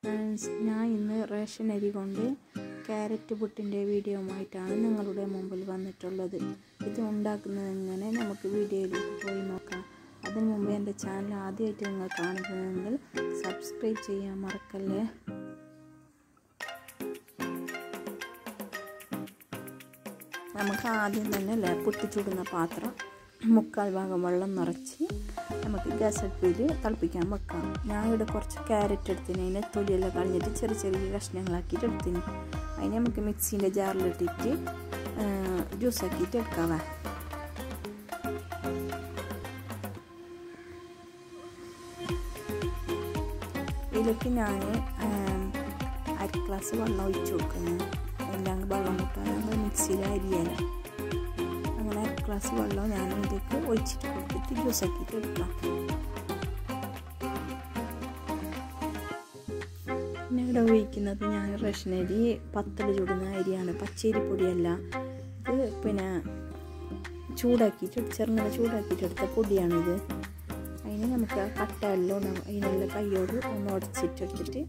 Friends, ഞാൻ ഇന്ന് ration അരി കൊണ്ട് ക്യാരറ്റ് പുട്ടിൻ്റെ വീഡിയോയുമായിട്ടാണ് നിങ്ങളുടെ മുമ്പിൽ വന്നിട്ടുള്ളത്. ഇത് ഉണ്ടാക്കുന്നത് എങ്ങനെ നമുക്ക് വീഡിയോയിലേക്ക് പോയി നോക്കാം. അതിനു മുമ്പ് എൻ്റെ ചാനൽ ആദ്യമായിട്ട് നിങ്ങൾ കാണുന്നതെങ്കിൽ സബ്സ്ക്രൈബ് ചെയ്യാൻ മറക്കല്ലേ. നമുക്ക് ആദ്യം തന്നെ പുട്ട് ചുടുന്ന പാത്രം 3/4 ഭാഗം വെള്ളം നിറച്ച് നമുക്ക് ഗ്യാസ് അടുപ്പിൽ തിളപ്പിക്കാൻ വെക്കാം. ഞാൻ ഇവിടെ കുറച്ച് ക്യാരറ്റ് എടുത്തിന്, അതിനെ തൊലിയെല്ലാം കളഞ്ഞിട്ട് ചെറിയ ചെറിയ കഷ്ണങ്ങളാക്കിയിട്ട് എടുത്തിന്. അതിനെ നമുക്ക് മിക്സീൻ്റെ ജാറിലിട്ടിട്ട് ജ്യൂസാക്കിയിട്ട് എടുക്കാവേ. ഇതിലേക്ക് ഞാൻ 1/2 ഗ്ലാസ് വെള്ളം ഒഴിച്ച് കൊടുക്കുന്നത്. എല്ലാം വെള്ളം കൂട്ടാൻ നമ്മൾ മിക്സിയിൽ അരിയല. അങ്ങനെ 1 ഗ്ലാസ് വെള്ളം ഞാൻ ഇതിലേക്ക് ഒഴിച്ചിട്ട് കൊടുത്തിട്ട് ജ്യൂസാക്കിയിട്ട് എടുക്കാം. പിന്നെ ഇവിടെ ഉപയോഗിക്കുന്നത് ഞാൻ റേഷൻ അരി പത്തൽ ചുടുന്ന അരിയാണ്, പച്ചരി പൊടിയല്ല. ഇത് പിന്നെ ചൂടാക്കിയിട്ട് ചെറുങ്ങനെ ചൂടാക്കിയിട്ട് എടുത്ത പൊടിയാണിത്. അതിന് നമുക്ക് ആ കട്ട എല്ലാം അതിനെല്ലാം കയ്യോട് ഒന്ന് ഉടച്ചിട്ടെടുത്തിട്ട്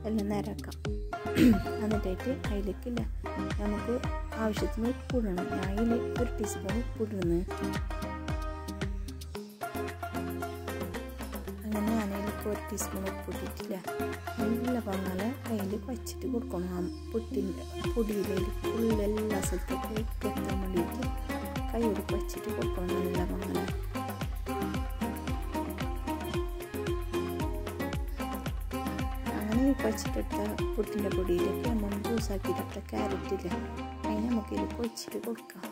എല്ലാം നേരാക്കാം. എന്നിട്ടായിട്ട് അതിലേക്കില്ല നമുക്ക് ആവശ്യത്തിന് ഉപ്പിടണം. ഞാൻ അതിൽ 1 ടീസ്പൂൺ ഉപ്പിടുന്നത്. അങ്ങനെ ഞാൻ അതിലേക്ക് 1 ടീസ്പൂൺ ഉപ്പിട്ടിട്ടില്ല. നല്ല പങ്ങനെ അതിൽ വച്ചിട്ട് കൊടുക്കണം. ആ പുട്ടിൻ്റെ പൊടിയിലേക്ക് ഫുള്ളെല്ലാ സ്ഥലത്തേക്ക് എത്താൻ വേണ്ടിയിട്ട് കൈയോട് വച്ചിട്ട് കൊടുക്കണം. നല്ല പങ്ങനെ കുഴച്ചിട്ടെടുത്ത പുട്ടിൻ്റെ പൊടിയിലേക്ക് നമ്മൾ ജ്യൂസാക്കിയിട്ടെടുത്ത ക്യാരറ്റില്ല അതിനെ നമുക്ക് ഇതിൽ കുഴച്ചിട്ട് കൊടുക്കാം.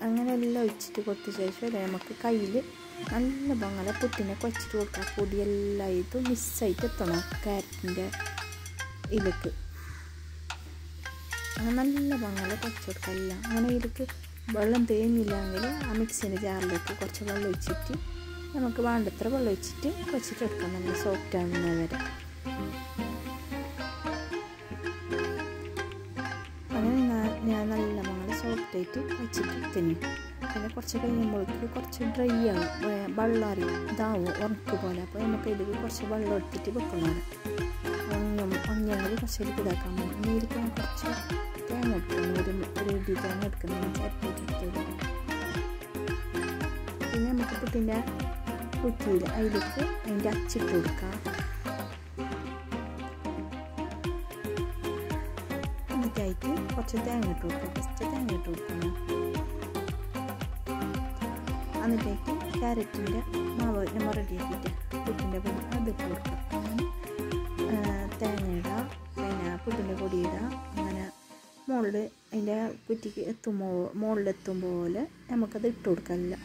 അങ്ങനെ എല്ലാം ഒഴിച്ചിട്ട് കൊടുത്ത ശേഷം നമുക്ക് കയ്യിൽ നല്ല പങ്ങനെ പുട്ടിനെ കുഴച്ചിട്ട് കൊടുക്കാം. പൊടിയെല്ലാം ഇത് മിസ്സായിട്ട് എത്തണം ക്യാരറ്റിൻ്റെ ഇതിലേക്ക്. അങ്ങനെ നല്ല പങ്ങനെ കുഴച്ച് കൊടുക്കാം എല്ലാം. അങ്ങനെ ഇതിലേക്ക് വെള്ളം തേങ്ങില്ലെങ്കിൽ ആ മിക്സിൻ്റെ ജാറിലേക്ക് കുറച്ച് വെള്ളം ഒഴിച്ചിട്ട് നമുക്ക് വേണ്ടത്ര വെള്ളം ഒഴിച്ചിട്ട് വെച്ചിട്ട് എടുക്കാം. നല്ല സോഫ്റ്റ് ആവുന്നത് വരെ. അങ്ങനെ ഞാൻ നല്ല മങ്ങളെ സോഫ്റ്റായിട്ട് വെച്ചിട്ട് എടുത്തിന്. പിന്നെ കുറച്ച് കഴിയുമ്പോഴേക്ക് കുറച്ച് ഡ്രൈ ആവും, വെള്ളം ഇതാവും ഉറക്ക് പോലെ. അപ്പോൾ നമുക്ക് ഇതിൽ കുറച്ച് വെള്ളം എടുത്തിട്ട് വെക്കണം. ഒന്നെങ്കിൽ കുറച്ച് ഇതിൽ ഇതാക്കാൻ പോകും. ഇതിലേക്ക് ഞാൻ കുറച്ച് തേങ്ങ എടുക്കണം. ഒരു ഇടി തേങ്ങ എടുക്കുന്നതിന് ചട്ടിയിട്ടെടുത്തത്. പിന്നെ നമുക്ക് പുട്ടിൻ്റെ കുറ്റിയിൽ അതിലേക്ക് അതിൻ്റെ അച്ചിട്ട് കൊടുക്കാം. എന്നിട്ടായിട്ട് കുറച്ച് തേങ്ങ ഇട്ട് കൊടുക്കാം. ഫസ്റ്റ് തേങ്ങ ഇട്ട് കൊടുക്കണം. എന്നിട്ടായിട്ട് ക്യാരറ്റിൻ്റെ മാവ് നമ്മൾ റെഡിയാക്കിയിട്ട് പുട്ടിൻ്റെ പൊടി അതിട്ട് കൊടുക്കാം. തേങ്ങ ഇടാം, പിന്നെ പുട്ടിൻ്റെ പൊടി ഇടാം. അങ്ങനെ മുകളിൽ അതിൻ്റെ കുറ്റിക്ക് മുകളിലെത്തുമ്പോൾ നമുക്കത് ഇട്ട് കൊടുക്കാനില്ല.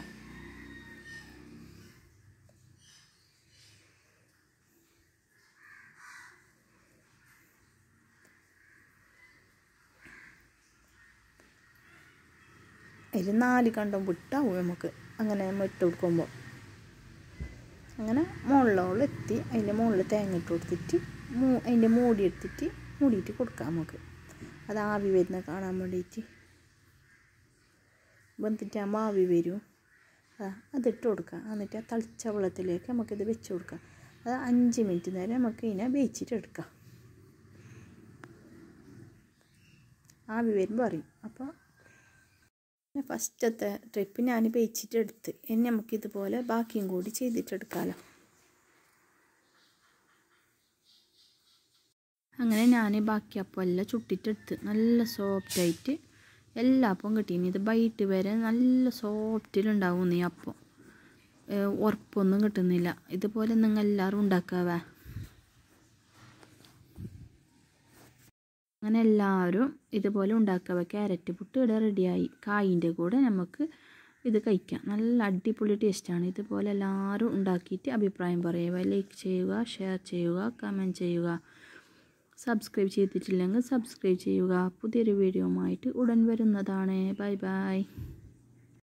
അതിൽ 4 കണ്ടം വിട്ടാവും നമുക്ക് അങ്ങനെ ഇട്ട് കൊടുക്കുമ്പോൾ. അങ്ങനെ മുകളിലോളം എത്തി അതിൻ്റെ മുകളിൽ തേങ്ങ ഇട്ട് കൊടുത്തിട്ട് അതിൻ്റെ മൂടി എടുത്തിട്ട് മൂടിയിട്ട് കൊടുക്കാം നമുക്ക്. അത് ആവി വരുന്ന കാണാൻ വേണ്ടിയിട്ട്. വെന്തിട്ടാകുമ്പോൾ ആവി വരും. അതിട്ട് കൊടുക്കാം. എന്നിട്ട് ആ തളിച്ച വെള്ളത്തിലേക്ക് നമുക്കിത് വെച്ച് കൊടുക്കാം. അത് 5 മിനിറ്റ് നേരം നമുക്ക് ഇതിനെ വേവിച്ചിട്ട് എടുക്കാം. ആവി വരുമ്പോൾ അറിയും. അപ്പോൾ ഫസ്റ്റത്തെ ട്രിപ്പ് ഞാൻ വേവിച്ചിട്ട് എടുത്ത് ഇനി നമുക്കിതുപോലെ ബാക്കിയും കൂടി ചെയ്തിട്ടെടുക്കാമല്ലോ. അങ്ങനെ ഞാൻ ബാക്കി അപ്പം എല്ലാം ചുട്ടിട്ടെടുത്ത് നല്ല സോഫ്റ്റായിട്ട് എല്ലാ അപ്പം കിട്ടീനി. ഇത് ബൈറ്റ് വരെ നല്ല സോഫ്റ്റിലുണ്ടാവും. ഈ അപ്പം ഉറപ്പൊന്നും കിട്ടുന്നില്ല. ഇതുപോലെ നിങ്ങൾ എല്ലാവരും ഉണ്ടാക്കാവേ. അങ്ങനെ എല്ലാവരും ഇതുപോലെ ഉണ്ടാക്കാവേ. ക്യാരറ്റ് പുട്ട് ഇവിടെ റെഡിയായി. കായിൻ്റെ കൂടെ നമുക്ക് ഇത് കഴിക്കാം. നല്ല അടിപൊളി ടേസ്റ്റാണ്. ഇതുപോലെ എല്ലാവരും ഉണ്ടാക്കിയിട്ട് അഭിപ്രായം പറയുക. ലൈക്ക് ചെയ്യുക, ഷെയർ ചെയ്യുക, കമൻറ്റ് ചെയ്യുക. സബ്സ്ക്രൈബ് ചെയ്തിട്ടില്ലെങ്കിൽ സബ്സ്ക്രൈബ് ചെയ്യുക. പുതിയൊരു വീഡിയോയുമായിട്ട് ഉടൻ വരുന്നതാണ്. Bye bye.